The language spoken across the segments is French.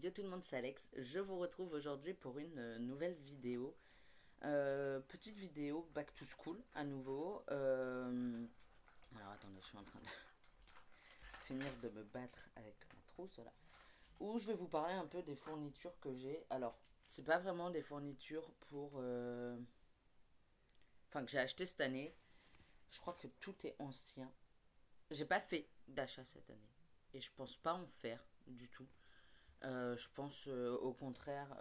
Yo tout le monde, c'est Alex. Je vous retrouve aujourd'hui pour une nouvelle vidéo. Petite vidéo back to school à nouveau. Alors attendez, je suis en train de finir de me battre avec ma trousse là. Où je vais vous parler un peu des fournitures que j'ai. Alors, c'est pas vraiment des fournitures pour. Enfin, que j'ai acheté cette année. Je crois que tout est ancien. J'ai pas fait d'achat cette année. Et je pense pas en faire du tout. Je pense au contraire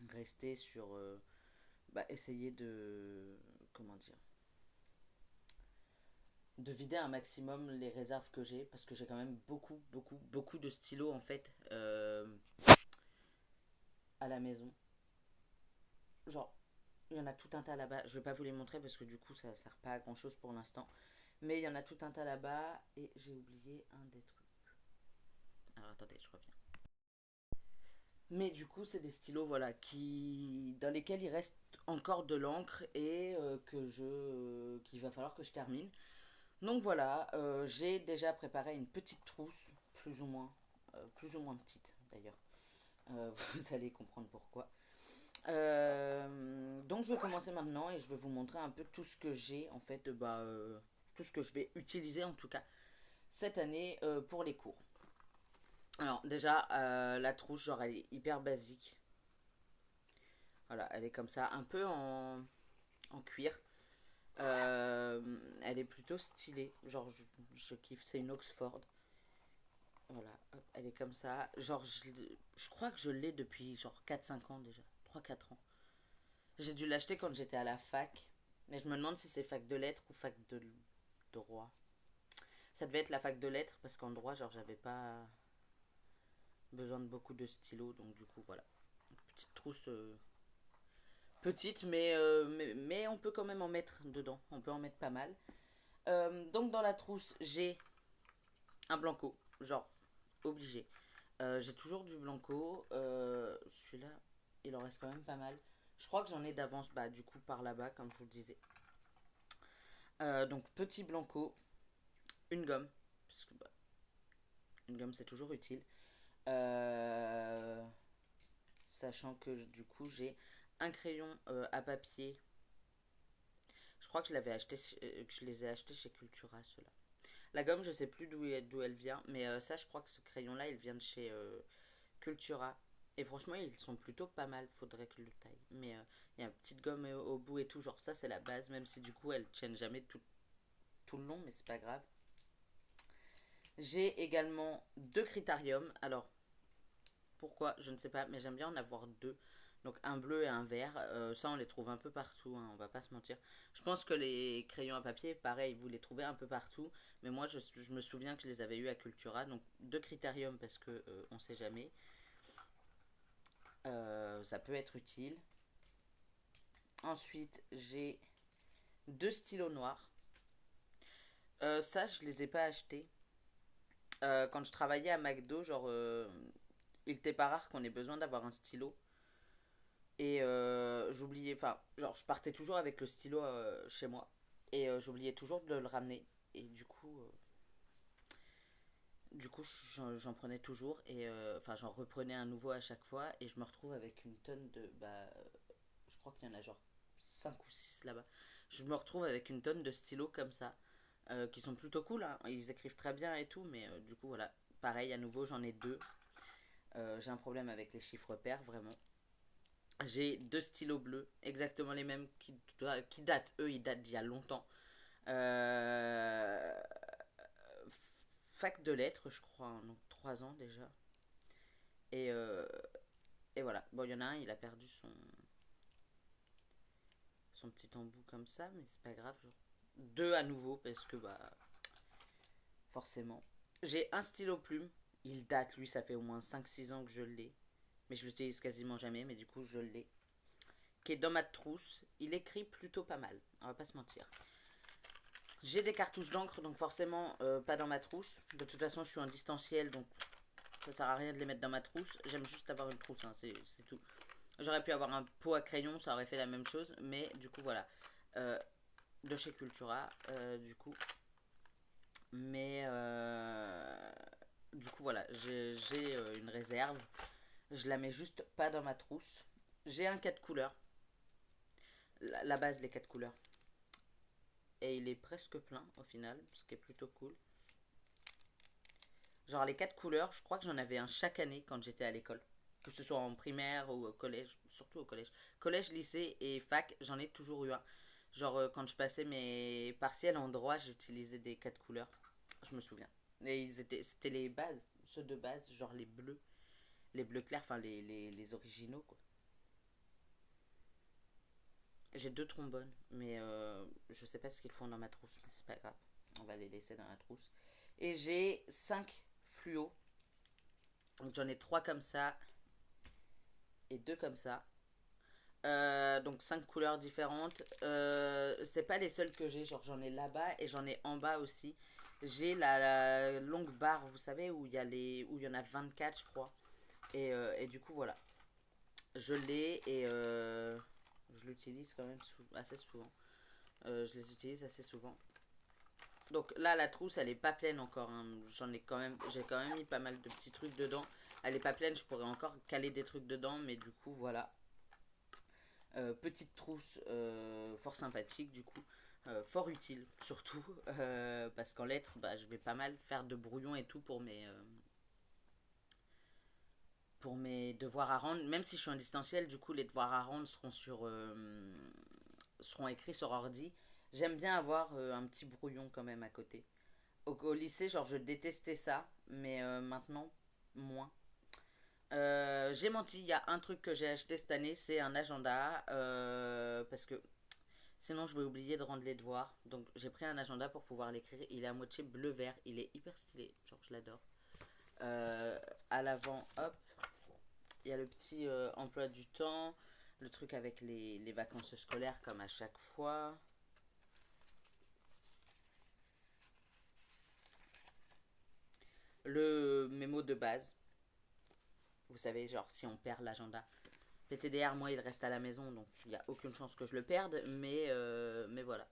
rester sur essayer de comment dire de vider un maximum les réserves que j'ai parce que j'ai quand même beaucoup de stylos en fait à la maison. Genre il y en a tout un tas là-bas, je vais pas vous les montrer parce que du coup ça sert pas à grand chose pour l'instant, mais il y en a tout un tas là-bas et j'ai oublié un des trucs. Alors attendez, je reviens. Mais du coup, c'est des stylos voilà dans lesquels il reste encore de l'encre et qu'il va falloir que je termine. Donc voilà, j'ai déjà préparé une petite trousse, plus ou moins petite d'ailleurs. Vous allez comprendre pourquoi. Donc je vais commencer maintenant et je vais vous montrer un peu tout ce que j'ai en fait, tout ce que je vais utiliser en tout cas cette année pour les cours. Alors déjà, la trousse, genre elle est hyper basique. Voilà, elle est comme ça, un peu en cuir. Elle est plutôt stylée. Genre, je kiffe. C'est une Oxford. Voilà, hop, elle est comme ça. Genre, je crois que je l'ai depuis genre 4 5 ans déjà. 3 4 ans. J'ai dû l'acheter quand j'étais à la fac. Mais je me demande si c'est fac de lettres ou fac de droit. Ça devait être la fac de lettres parce qu'en droit, genre, j'avais pas besoin de beaucoup de stylos. Donc, du coup, voilà. Petite trousse petite, mais on peut quand même en mettre dedans. On peut en mettre pas mal. Donc dans la trousse, j'ai un blanco, genre obligé. J'ai toujours du blanco. Celui-là, il en reste quand même pas mal. Je crois que j'en ai d'avance, bah du coup par là-bas, comme je vous le disais. Donc petit blanco, une gomme, parce que bah, une gomme c'est toujours utile. Euh, Sachant que du coup j'ai un crayon à papier. Je crois que que je les ai achetés chez Cultura, ceux-là. La gomme, je sais plus d'où elle vient, mais ça, je crois que ce crayon-là, il vient de chez Cultura. Et franchement, ils sont plutôt pas mal. Faudrait que je le taille. Mais il y a une petite gomme au bout et tout. Genre, ça, c'est la base, même si du coup, elle tienne jamais tout le long, mais c'est pas grave. J'ai également deux critériums. Alors, pourquoi je ne sais pas, mais j'aime bien en avoir deux. Donc un bleu et un vert. Ça, on les trouve un peu partout, hein, on va pas se mentir. Je pense que les crayons à papier, pareil, vous les trouvez un peu partout. Mais moi, je me souviens que je les avais eu à Cultura. Donc deux critériums parce que on sait jamais. Ça peut être utile. Ensuite, j'ai deux stylos noirs. Ça, je les ai pas achetés. Quand je travaillais à McDo, genre, il était pas rare qu'on ait besoin d'avoir un stylo. Et j'oubliais, enfin, genre, je partais toujours avec le stylo chez moi. Et j'oubliais toujours de le ramener. Et du coup j'en prenais toujours. Et enfin, j'en reprenais un nouveau à chaque fois. Et je me retrouve avec une tonne de. Je crois qu'il y en a genre 5 ou 6 là-bas. Je me retrouve avec une tonne de stylos comme ça. Qui sont plutôt cool, hein. Ils écrivent très bien et tout. Mais du coup, voilà. Pareil, à nouveau, j'en ai deux. J'ai un problème avec les chiffres pairs, vraiment. J'ai deux stylos bleus, exactement les mêmes, qui datent, eux, ils datent d'il y a longtemps. Euh, Fac de lettres, je crois, hein, donc 3 ans déjà. Et, euh, et voilà. Bon, il y en a un, il a perdu son petit embout comme ça, mais c'est pas grave. Genre. Deux à nouveau, parce que, bah, forcément. J'ai un stylo plume. Il date, lui, ça fait au moins 5 6 ans que je l'ai. Mais je l'utilise quasiment jamais, mais du coup, je l'ai. Qui est dans ma trousse. Il écrit plutôt pas mal, on va pas se mentir. J'ai des cartouches d'encre, donc forcément pas dans ma trousse. De toute façon, je suis en distanciel, donc ça sert à rien de les mettre dans ma trousse. J'aime juste avoir une trousse, hein, c'est tout. J'aurais pu avoir un pot à crayon, ça aurait fait la même chose, mais du coup, voilà. Euh, de chez Cultura, du coup. Mais Du coup, voilà, j'ai une réserve. Je la mets juste pas dans ma trousse. J'ai un 4 couleurs. La base, les 4 couleurs. Et il est presque plein au final, ce qui est plutôt cool. Genre les 4 couleurs, je crois que j'en avais un chaque année quand j'étais à l'école. Que ce soit en primaire ou au collège, surtout au collège. Collège, lycée et fac, j'en ai toujours eu un. Genre quand je passais mes partiels en droit, j'utilisais des 4 couleurs. Je me souviens. Et c'était les bases, ceux de base, genre les bleus clairs, enfin les originaux quoi. J'ai deux trombones, mais je sais pas ce qu'ils font dans ma trousse, mais c'est pas grave. On va les laisser dans la trousse. Et j'ai 5 fluos. Donc j'en ai 3 comme ça et 2 comme ça. Donc 5 couleurs différentes. C'est pas les seuls que j'ai, genre j'en ai là-bas et j'en ai en bas aussi. J'ai la longue barre, vous savez, où où il y en a 24 je crois. Et du coup voilà. Je l'ai et je l'utilise quand même assez souvent. Je les utilise assez souvent. Donc là, la trousse, elle est pas pleine encore, hein. J'ai quand même mis pas mal de petits trucs dedans. Elle est pas pleine, je pourrais encore caler des trucs dedans, mais du coup, voilà. Petite trousse fort sympathique, du coup. Fort utile, surtout. Parce qu'en lettres, bah, je vais pas mal faire de brouillons et tout pour mes devoirs à rendre. Même si je suis en distanciel, du coup, les devoirs à rendre seront écrits sur ordi. J'aime bien avoir un petit brouillon quand même à côté. Au lycée, genre, je détestais ça, mais maintenant, moins. J'ai menti, il y a un truc que j'ai acheté cette année, c'est un agenda, parce que sinon je vais oublier de rendre les devoirs. Donc j'ai pris un agenda pour pouvoir l'écrire. Il est à moitié bleu-vert, il est hyper stylé, genre je l'adore. À l'avant, hop, il y a le petit emploi du temps, le truc avec les vacances scolaires comme à chaque fois. Le mémo de base, vous savez, genre si on perd l'agenda. PTDR, moi, il reste à la maison, donc il n'y a aucune chance que je le perde, mais voilà.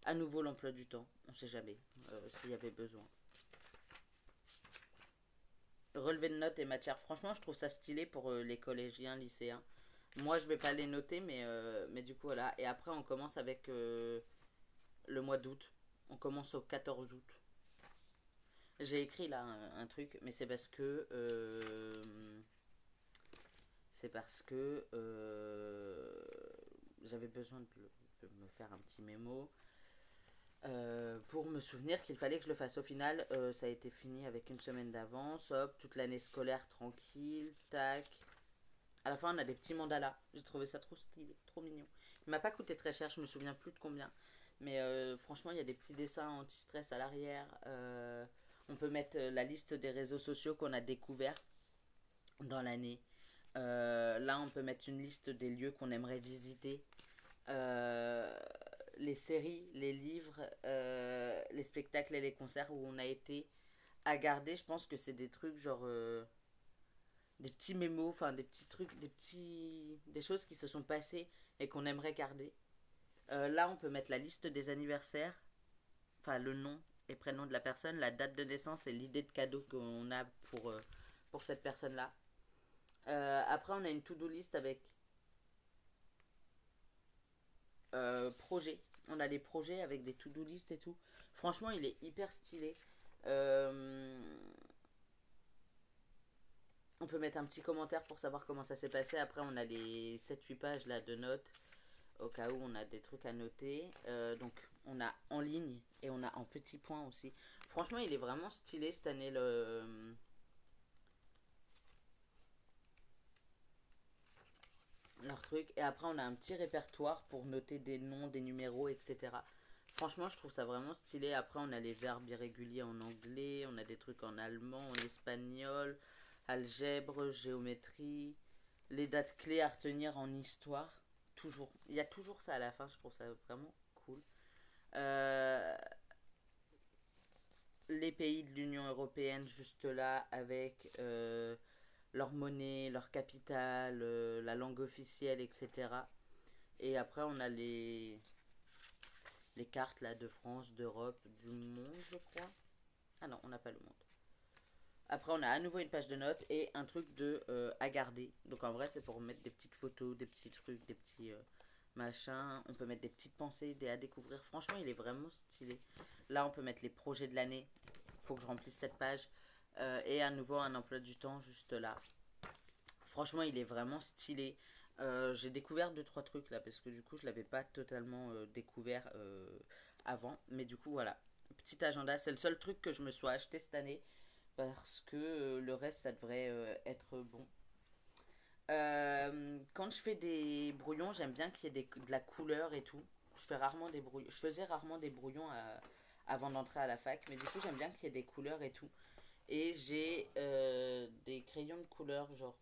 À nouveau, l'emploi du temps, on sait jamais s'il y avait besoin. Relevé de notes et matières, franchement, je trouve ça stylé pour les collégiens, lycéens. Moi, je vais pas les noter, mais du coup, voilà. Et après, on commence avec le mois d'août. On commence au 14 août. J'ai écrit là un truc, mais c'est parce que j'avais besoin de me faire un petit mémo pour me souvenir qu'il fallait que je le fasse. Au final, ça a été fini avec une semaine d'avance. Hop, toute l'année scolaire tranquille, tac. À la fin, on a des petits mandalas. J'ai trouvé ça trop stylé, trop mignon. Il m'a pas coûté très cher, je me souviens plus de combien. Mais franchement, il y a des petits dessins anti-stress à l'arrière. On peut mettre la liste des réseaux sociaux qu'on a découverts dans l'année. Là, on peut mettre une liste des lieux qu'on aimerait visiter. Euh, les séries, les livres, les spectacles et les concerts où on a été à garder. Je pense que c'est des trucs genre des petits mémos, enfin des petits trucs, des choses qui se sont passées et qu'on aimerait garder. Là, on peut mettre la liste des anniversaires, enfin le nom et prénom de la personne, la date de naissance et l'idée de cadeau qu'on a pour cette personne-là. Après, on a une to-do list avec projets. On a des projets avec des to-do list et tout. Franchement, il est hyper stylé. Euh, on peut mettre un petit commentaire pour savoir comment ça s'est passé. Après, on a les 7-8 pages là de notes au cas où on a des trucs à noter. Donc, on a en ligne et on a en petits points aussi. Franchement, il est vraiment stylé cette année leur truc. Et après, on a un petit répertoire pour noter des noms, des numéros, etc. Franchement, je trouve ça vraiment stylé. Après, on a les verbes irréguliers en anglais, on a des trucs en allemand, en espagnol, algèbre, géométrie, les dates clés à retenir en histoire. Toujours. Il y a toujours ça à la fin, je trouve ça vraiment cool. Euh, les pays de l'Union européenne, juste là, avec leur monnaie, leur capitale, la langue officielle, etc. Et après, on a les cartes là de France, d'Europe, du monde, je crois. Ah non, on n'a pas le monde. Après, on a à nouveau une page de notes et un truc de à garder. Donc en vrai, c'est pour mettre des petites photos, des petits trucs, des petits machins. On peut mettre des petites pensées, des à découvrir. Franchement, il est vraiment stylé. Là, on peut mettre les projets de l'année. Faut que je remplisse cette page. Et à nouveau, un emploi du temps juste là. Franchement, il est vraiment stylé. J'ai découvert deux trois trucs là parce que du coup, je l'avais pas totalement découvert avant. Mais du coup, voilà. Petit agenda, c'est le seul truc que je me sois acheté cette année parce que le reste, ça devrait être bon. Quand je fais des brouillons, j'aime bien qu'il y ait de la couleur et tout. Je faisais rarement des brouillons avant d'entrer à la fac, mais du coup, j'aime bien qu'il y ait des couleurs et tout. Et j'ai des crayons de couleur, genre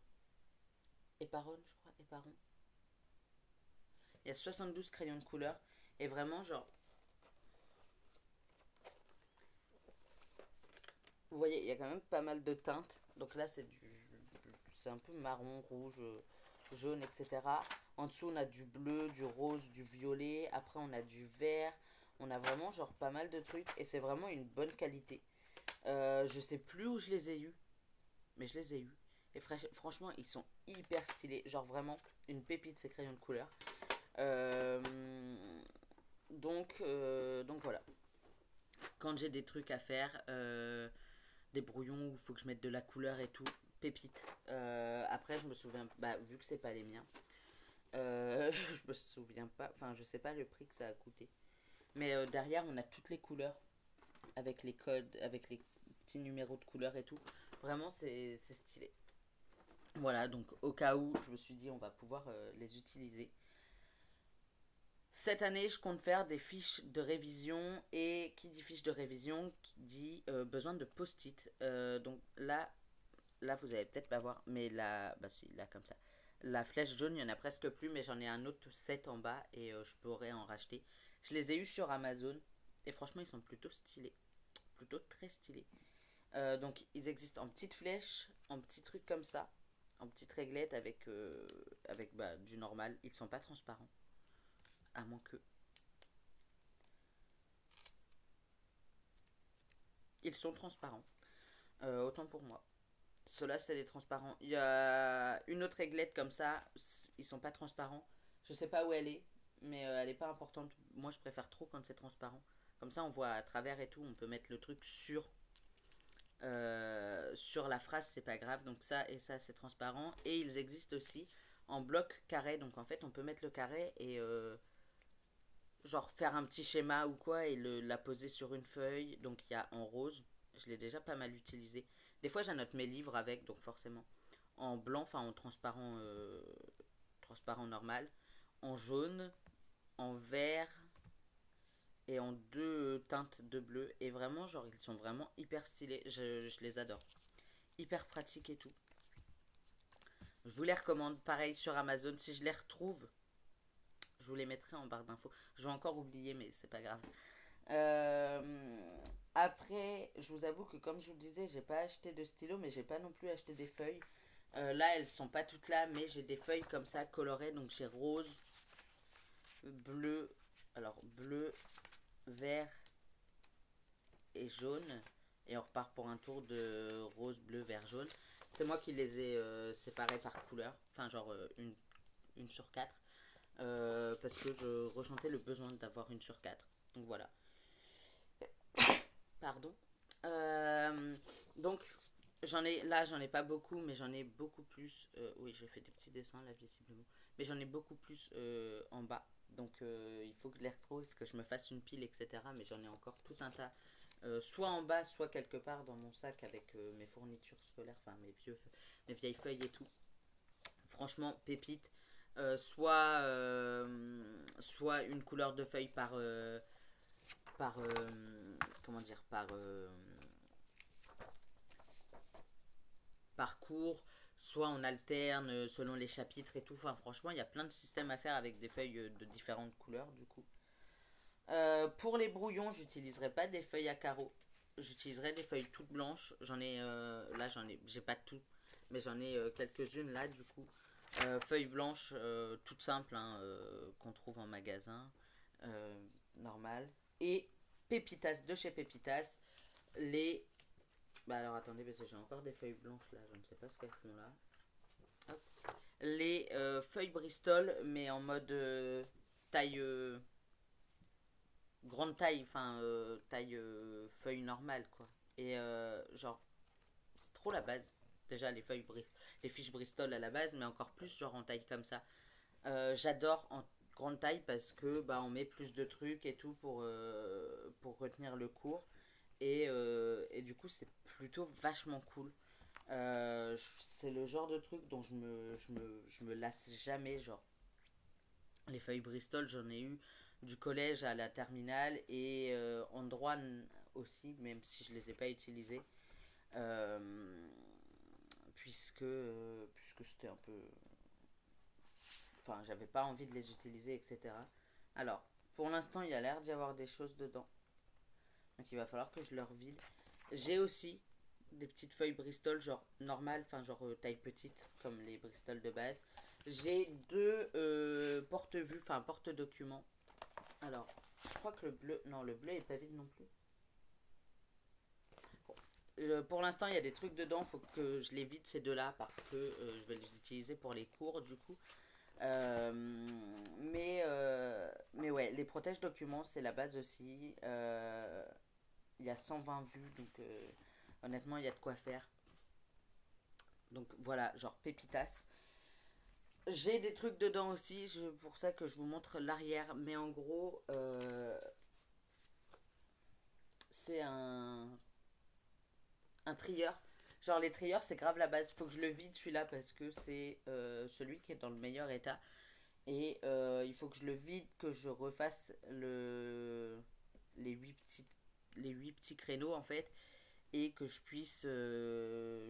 Éparon, je crois, Éparon. Il y a 72 crayons de couleur. Et vraiment, genre, vous voyez, il y a quand même pas mal de teintes. Donc là, c'est un peu marron, rouge, jaune, etc. En dessous, on a du bleu, du rose, du violet. Après, on a du vert. On a vraiment, genre, pas mal de trucs. Et c'est vraiment une bonne qualité. Je sais plus où je les ai eus, mais je les ai eus. Et franchement, ils sont hyper stylés. Genre, vraiment, une pépite, ces crayons de couleur. Euh, donc voilà. Quand j'ai des trucs à faire, des brouillons où il faut que je mette de la couleur et tout, pépite. Après, je me souviens, bah, vu que c'est pas les miens, je me souviens pas, enfin, je sais pas le prix que ça a coûté. Mais derrière, on a toutes les couleurs avec les codes, avec les petits numéros de couleurs et tout. Vraiment, c'est stylé. Voilà, donc au cas où, je me suis dit, on va pouvoir les utiliser. Cette année, je compte faire des fiches de révision et qui dit fiche de révision qui dit besoin de post-it. Donc là, vous allez peut-être pas voir, mais là, bah si, là comme ça. La flèche jaune, il y en a presque plus, mais j'en ai un autre set en bas et je pourrais en racheter. Je les ai eus sur Amazon et franchement, ils sont plutôt stylés, plutôt très stylés. Donc ils existent en petites flèches, en petits trucs comme ça, en petites réglettes avec bah, du normal. Ils sont pas transparents, à moins que. Ils sont transparents, autant pour moi. Ceux-là, c'est des transparents. Il y a une autre réglette comme ça, ils sont pas transparents. Je sais pas où elle est, mais elle est pas importante. Moi, je préfère trop quand c'est transparent. Comme ça, on voit à travers et tout. On peut mettre le truc sur la phrase, c'est pas grave. Donc ça et ça, c'est transparent. Et ils existent aussi en bloc carré. Donc en fait, on peut mettre le carré et genre faire un petit schéma ou quoi et la poser sur une feuille. Donc il y a en rose. Je l'ai déjà pas mal utilisé. Des fois, j'annote mes livres avec, donc forcément. En blanc, enfin en transparent normal. En jaune, en vert et en deux teintes de bleu. Et vraiment, genre, ils sont vraiment hyper stylés. Je les adore. Hyper pratiques et tout. Je vous les recommande. Pareil sur Amazon. Si je les retrouve, je vous les mettrai en barre d'infos. Je vais encore oublier, mais c'est pas grave. Après, je vous avoue que comme je vous le disais, j'ai pas acheté de stylo, mais j'ai pas non plus acheté des feuilles. Là, elles sont pas toutes là, mais j'ai des feuilles comme ça colorées. Donc j'ai rose, bleu, alors bleu, vert et jaune. Et on repart pour un tour de rose, bleu, vert, jaune. C'est moi qui les ai séparés par couleur. Enfin, genre une sur quatre. Parce que je ressentais le besoin d'avoir une sur quatre. Donc voilà. Pardon. Euh, donc, j'en ai pas beaucoup, mais j'en ai beaucoup plus. Oui, j'ai fait des petits dessins là, visiblement. Mais j'en ai beaucoup plus en bas. Donc, il faut que je les retrouve, que je me fasse une pile, etc. Mais j'en ai encore tout un tas. Soit en bas, soit quelque part dans mon sac avec mes fournitures scolaires, enfin mes vieilles feuilles et tout. Franchement, pépite. Soit une couleur de feuille comment dire, par cours, soit on alterne selon les chapitres et tout. Enfin, franchement, il y a plein de systèmes à faire avec des feuilles de différentes couleurs, du coup. Pour les brouillons, j'utiliserai pas des feuilles à carreaux. J'utiliserai des feuilles toutes blanches. Là, j'ai pas tout, mais j'en ai quelques-unes là, du coup. Feuilles blanches, toutes simples, hein, qu'on trouve en magasin, normal. Et Pépitas, de chez Pépitas, les Bah alors attendez, parce que j'ai encore des feuilles blanches là, je ne sais pas ce qu'elles font là. Hop. Les feuilles Bristol, mais en mode taille, grande taille, enfin taille feuille normale quoi. Et genre, c'est trop la base. Déjà les fiches Bristol à la base, mais encore plus genre en taille comme ça. J'adore en grande taille parce que bah on met plus de trucs et tout pour retenir le cours. Et du coup c'est plutôt vachement cool. C'est le genre de truc dont je me lasse jamais. Genre, les feuilles Bristol, j'en ai eu du collège à la terminale et en droit aussi, même si je les ai pas utilisées. Euh, puisque c'était un peu. Enfin, j'avais pas envie de les utiliser, etc. Alors, pour l'instant, il y a l'air d'y avoir des choses dedans. Donc, il va falloir que je leur vide. J'ai aussi des petites feuilles Bristol, genre normales, enfin, genre taille petite, comme les Bristol de base. J'ai deux porte-vues, enfin, porte-documents. Alors, je crois que le bleu. Non, le bleu est pas vide non plus. Bon. Pour l'instant, il y a des trucs dedans. Faut que je les vide ces deux-là parce que je vais les utiliser pour les cours du coup. Euh, mais ouais, les protèges documents, c'est la base aussi. Il y a 120 vues, donc honnêtement, il y a de quoi faire. Donc voilà, genre pépitas. J'ai des trucs dedans aussi, pour ça que je vous montre l'arrière. Mais en gros, c'est un trieur. Genre les trieurs, c'est grave la base. Faut que je le vide celui-là parce que c'est celui qui est dans le meilleur état. Et il faut que je le vide, que je refasse les 8 petits, les 8 petits créneaux en fait. Et que je puisse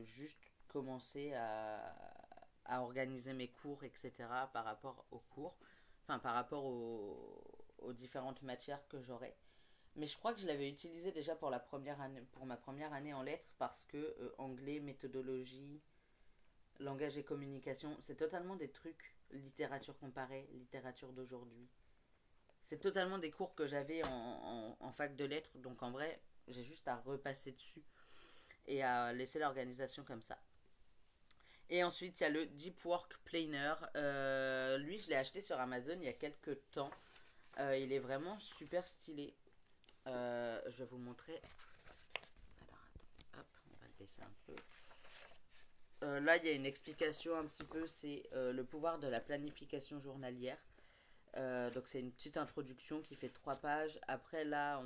juste commencer à organiser mes cours, etc. par rapport aux cours. Enfin, par rapport aux différentes matières que j'aurai. Mais je crois que je l'avais utilisé déjà pour la première année, pour ma première année en lettres parce que anglais, méthodologie, langage et communication, c'est totalement des trucs littérature comparée, littérature d'aujourd'hui. C'est totalement des cours que j'avais en fac de lettres, donc en vrai, j'ai juste à repasser dessus et à laisser l'organisation comme ça. Et ensuite, il y a le Deep Work Planner. Lui, je l'ai acheté sur Amazon il y a quelques temps. Il est vraiment super stylé. Je vais vous montrer. Alors, attends, hop, on va le baisser un peu. Là, il y a une explication un petit peu, c'est le pouvoir de la planification journalière. Donc, c'est une petite introduction qui fait 3 pages. Après, là,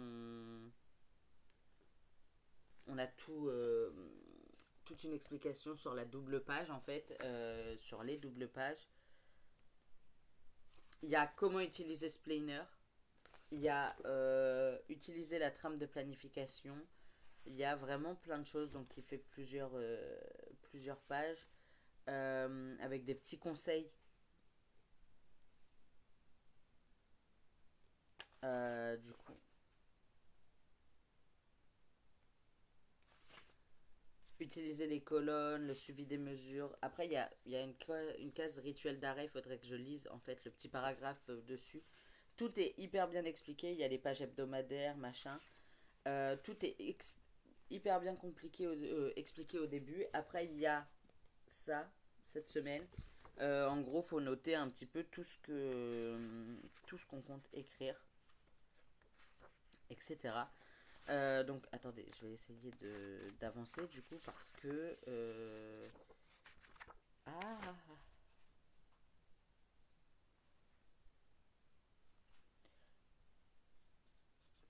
on a toute une explication sur la double page, en fait, sur les doubles pages. Il y a comment utiliser Splaner. Il y a utiliser la trame de planification. Il y a vraiment plein de choses, donc qui fait plusieurs pages avec des petits conseils. Du coup, utiliser les colonnes, le suivi des mesures. Après, il y a une case rituel d'arrêt, il faudrait que je lise en fait le petit paragraphe dessus. Tout est hyper bien expliqué, il y a les pages hebdomadaires, machin. Tout est hyper bien expliqué au début. Après, il y a ça, cette semaine. En gros, faut noter un petit peu tout ce qu'on compte écrire, etc. Donc, attendez, je vais essayer d'avancer du coup parce que. Ah!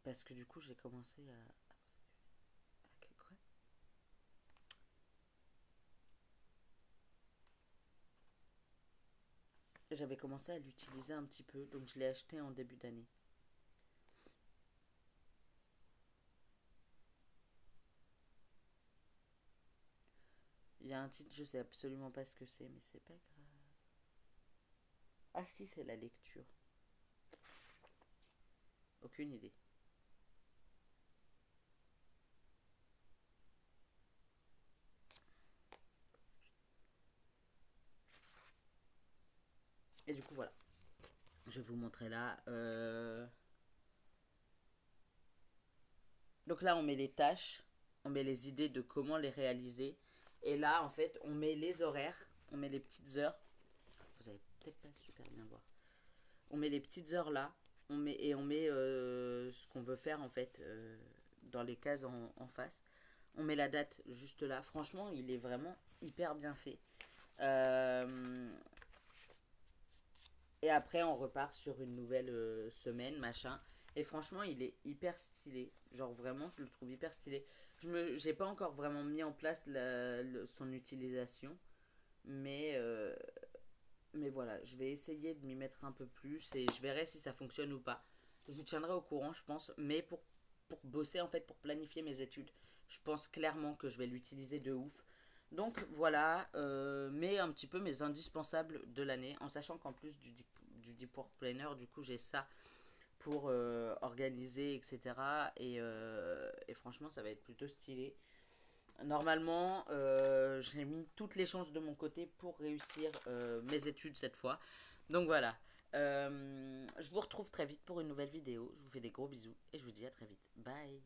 Parce que du coup, j'ai commencé quoi? J'avais commencé à l'utiliser un petit peu, donc je l'ai acheté en début d'année. Il y a un titre, je sais absolument pas ce que c'est, mais c'est pas grave. Ah si, c'est la lecture. Aucune idée. Et du coup, voilà. Je vais vous montrer là. Donc là, on met les tâches. on met les idées de comment les réaliser. Et là, en fait, on met les horaires, on met les petites heures. Vous allez peut-être pas super bien voir. On met les petites heures là, on met ce qu'on veut faire en fait dans les cases en face. On met la date juste là. Franchement, il est vraiment hyper bien fait. Euh, et après, on repart sur une nouvelle semaine, machin. Et franchement, il est hyper stylé. Genre vraiment, je le trouve hyper stylé. J'ai pas encore vraiment mis en place son utilisation. Mais, euh, mais voilà, je vais essayer de m'y mettre un peu plus et je verrai si ça fonctionne ou pas. Je vous tiendrai au courant, je pense. Mais pour bosser, en fait, pour planifier mes études, je pense clairement que je vais l'utiliser de ouf. Donc voilà, mais un petit peu mes indispensables de l'année, en sachant qu'en plus du Deep Work Planner, du coup j'ai ça pour organiser, etc. Et franchement, ça va être plutôt stylé. Normalement, j'ai mis toutes les chances de mon côté pour réussir mes études cette fois. Donc voilà. Je vous retrouve très vite pour une nouvelle vidéo. Je vous fais des gros bisous et je vous dis à très vite. Bye.